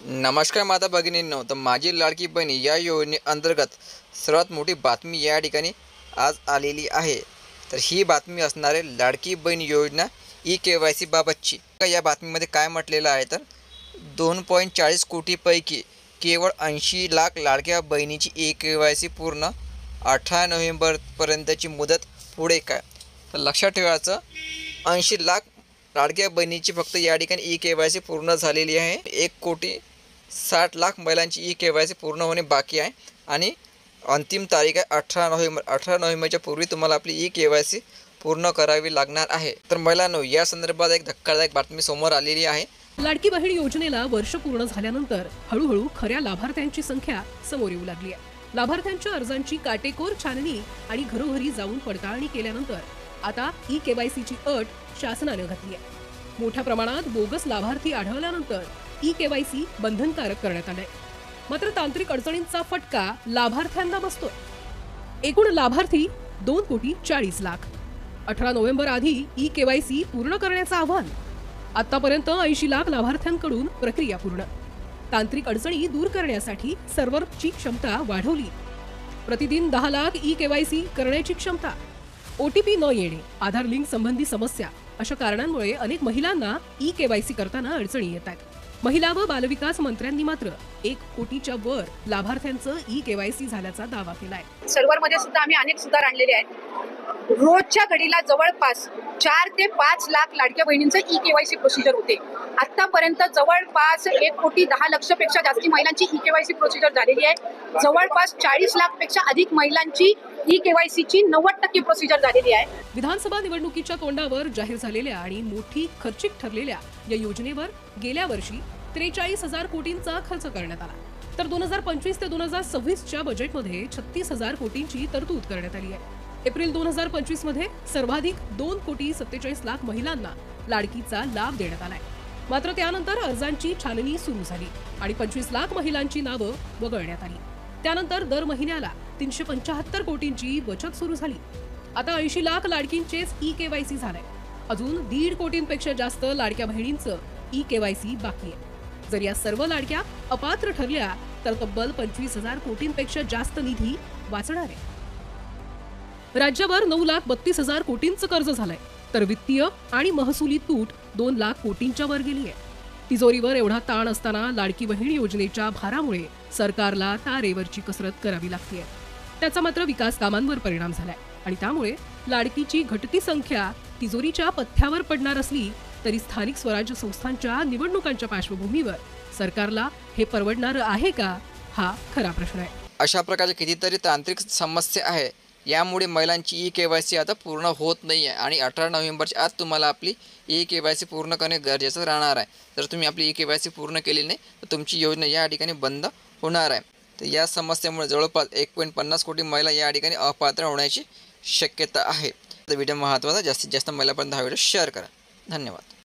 नमस्कार माता भगिनींनो, तर माझी लाडकी बहीण या योजनेअंतर्गत सर्वात मोठी बातमी या ठिकाणी आज आलेली आहे। तर ही बातमी असणार आहे लाडकी बहीण योजना ई-KYC बाबतची। या बातमीमध्ये काय म्हटलेलं आहे तर 2.40 कोटीपैकी केवळ 80 लाख लाडक्या बहिणीची ई-KYC पूर्ण, 18 नोव्हेंबरपर्यंतची मुदत पुढे काय। तर लक्षात ठेवायचं 80 लाख लाडक्या बहिणीची फक्त या ठिकाणी ई-KYC पूर्ण झालेली आहे। 1,60,00,000 महिलांची ई-KYC पूर्ण होणे बाकी आहे आणि अंतिम तारीख आहे 18 नोव्हेंबर। 18 नोव्हेंबरच्या पूर्वी तुम्हाला आपली ई-KYC पूर्ण करावी लागणार आहे। तर महिलांनो, या संदर्भात एक धक्कादायक बातमी समोर आलेली आहे। लाडकी बहीण योजनेला वर्ष पूर्ण झाल्यानंतर हळूहळू खऱ्या लाभार्थ्यांची संख्या समोर येऊ लागली आहे। लाभार्थ्यांच्या अर्जांची काटेकोर छाननी आणि घरोघरी जाऊन पडताळणी केल्यानंतर आता ई-KYCची अट शासनाने घातली आहे। मोठ्या प्रमाणात बोगस लाभार्थी आढळल्यानंतर ई-KYC बंधनकारक करण्यात आले। मात्र तांत्रिक अडचणींचा फटका लाभार्थ्यांना बसतोय। एकूण लाभार्थी 2,40,00,000। 18 नोव्हेंबर आधी ई-KYC पूर्ण करण्याचं आव्हान। आतापर्यंत 80 लाख लाभार्थ्यांकडून प्रक्रिया पूर्ण। तांत्रिक अडचणी दूर करण्यासाठी सर्व्हरची क्षमता वाढवली। प्रतिदिन 10 लाख ई-KYC करण्याची क्षमता। OTP न येणे, आधार लिंक संबंधी समस्या अशा कारणांमुळे अनेक महिलांना ई-KYC करताना अडचणी येत आहेत। महिला व बालविकास मंत्र्यांनी मात्र 1 कोटीच्या वर लाभार्थ्यांचं ई-KYC झाल्याचा दावा केलाय। सर्व्हरमध्ये सुद्धा आम्ही अनेक सुधार आणलेले आहेत। रोजच्या घडीला जवळपास 4 ते 5 लाख लाडक्या बहिणींचं ई-KYC प्रोसिजर होते। आतापर्यंत जवळपास 1,10,00,000 पेक्षा जास्ती महिलांची ई-KYC प्रोसिजर झालेली आहे। जवळपास 40 लाख पेक्षा अधिक महिलांची ई-KYCची 90% प्रोसिजर झालेली आहे। विधानसभा निवडणुकीच्या तोंडावर जाहीर झालेल्या आणि मोठी खर्चिक ठरलेल्या या योजनेवर गेल्या वर्षी 43,000 कोटींचा खर्च करण्यात आला, तर 2025 ते 2026च्या बजेटमध्ये 36,000 कोटींची तरतूद करण्यात आली आहे। एप्रिल 2025 मध्ये सर्वाधिक 2,47,00,000 महिलांना लाडकीचा लाभ देण्यात आलाय। मात्र त्यानंतर अर्जांची छाननी सुरू झाली आणि 25 लाख महिलांची नावं वगळण्यात आली। त्यानंतर दर महिन्याला 375 कोटींची बचत सुरू झाली। आता 80 लाख लाडकींचेच ई-KYC झालंय। अजून 1.5 कोटींपेक्षा जास्त लाडक्या बहिणींचं ई-KYC बाकी आहे। जर या सर्व लाडक्या अपात्र ठरल्या तर तब्बल 25,000 कोटींपेक्षा जास्त निधी वाचणार आहे। राज्यावर 9,32,000 कोटींचं कर्ज झालंय, तर वित्तीय आणि महसुली तूट 2 लाख कोटींच्या वर गेली आहे। तिजोरीवर एवढा ताण असताना लाडकी बहीण योजनेच्या भारामुळे सरकारला तारेवरची कसरत करावी लागतेय। त्याचा मात्र विकास कामांवर परिणाम झालाय आणि त्यामुळे लाडकीची घटती संख्या तिजोरीच्या पथ्यावर पडणार असली तरी स्थानिक स्वराज्य संस्थांच्या निवडणुकांच्या पार्श्वभूमीवर सरकारला हे परवडणार आहे का, हा खरा प्रश्न आहे। अशा प्रकारच्या कितीतरी तांत्रिक समस्या आहे, यामुळे महिलांची ई-KYC आता पूर्ण होत नाही आहे आणि 18 नोव्हेंबरच्या आत तुम्हाला आपली ई-KYC पूर्ण करणे गरजेचं राहणार आहे। जर तुम्ही आपली ई-KYC पूर्ण केली नाही तर तुमची योजना या ठिकाणी बंद होणार आहे। तर या समस्येमुळे जवळपास 1.50 कोटी महिला या ठिकाणी अपात्र होण्याची शक्यता आहे। तर व्हिडिओ महत्त्वाचा, जास्तीत जास्त महिलांपर्यंत हा व्हिडिओ शेअर करा। धन्यवाद।